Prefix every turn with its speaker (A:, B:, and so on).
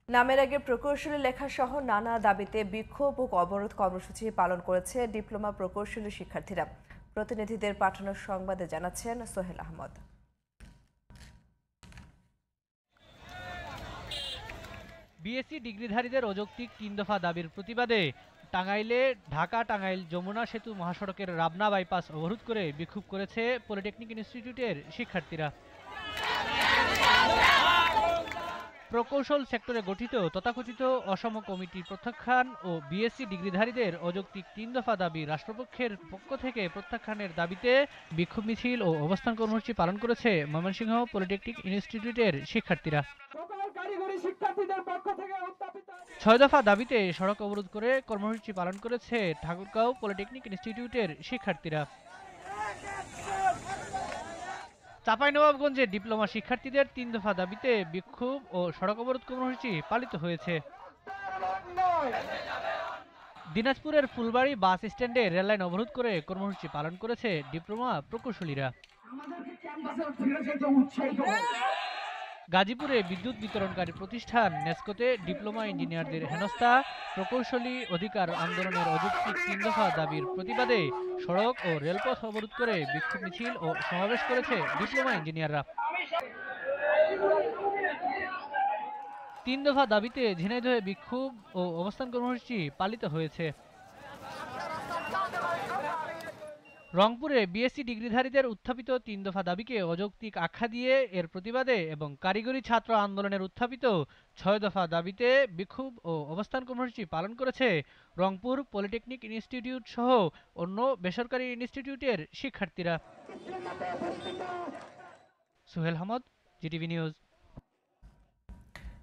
A: নামের আগে প্রকৌশলী লেখা সহ নানা দাবিতে বিক্ষোভ ও অবরোধ কর্মসূচি পালন করেছে ডিপ্লোমা প্রকৌশলী শিক্ষার্থীরা। প্রতিনিধিদের পাঠানো সংবাদে জানাচ্ছেন সোহেল আহমদ।
B: বিএসসি ডিগ্রিধারীদের অযৌক্তিক ৩ দফা দাবির প্রতিবাদে টাঙ্গাইলে ঢাকা-টাঙ্গাইল যমুনা সেতু মহাসড়কের রাবনা বাইপাস অবরোধ করে বিক্ষোভ করেছে পলিটেকনিক ইনস্টিটিউটের শিক্ষার্থীরা। প্রকৌশল সেক্টরে গঠিত তথাকথিত অসম কমিটি প্রত্যাখ্যান ও বিএসসি ডিগ্রিধারীদের অযৌক্তিক ৩ দফা দাবি রাষ্ট্রপক্ষের পক্ষ থেকে প্রত্যাখ্যানের দাবিতে বিক্ষোভ মিছিল ও অবস্থান কর্মসূচি পালন করেছে ময়মনসিংহ পলিটেকনিক ইনস্টিটিউটের শিক্ষার্থীরা। ৬ দফা দাবিতে সড়ক অবরোধ করে কর্মসূচি পালন করেছে ঠাকুরগাঁও পলিটেকনিক ইনস্টিটিউটের শিক্ষার্থীরা। চাঁপাইনবাবগঞ্জে ডিপ্লোমা শিক্ষার্থীদের ৩ দফা দাবিতে বিক্ষোভ ও সড়ক অবরোধ কর্মসূচি পালিত হয়েছে। দিনাজপুরের ফুলবাড়ী বাস স্ট্যান্ডে রেললাইন অবরোধ করে কর্মসূচি পালন করেছে ডিপ্লোমা প্রকৌশলীরা। গাজীপুরে বিদ্যুৎ বিতরণকারী প্রতিষ্ঠান নেসকোতে ডিপ্লোমা ইঞ্জিনিয়ারদের হেনস্থা, প্রকৌশলী অধিকার আন্দোলনের অযৌক্তিক ৩ দফা দাবির প্রতিবাদে সড়ক ও রেলপথ অবরোধ করে বিক্ষোভ মিছিল ও সমাবেশ করেছে ডিপ্লোমা ইঞ্জিনিয়াররা। ৩ দফা দাবিতে ঝিনাইদহে বিক্ষোভ ও অবস্থান কর্মসূচি পালিত হয়েছে। রংপুরে বিএসসি ডিগ্রিধারীদের উত্থাপিত ৩ দফা দাবিকে অযৌক্তিক আখ্যা দিয়ে এর প্রতিবাদে এবং কারিগরি ছাত্র আন্দোলনের উত্থাপিত ৬ দফা দাবিতে বিক্ষোভ ও অবস্থান কর্মসূচি পালন করেছে রংপুর পলিটেকনিক ইনস্টিটিউট সহ অন্য বেসরকারি ইনস্টিটিউটের শিক্ষার্থীরা। Sohel Ahmed, GTV news.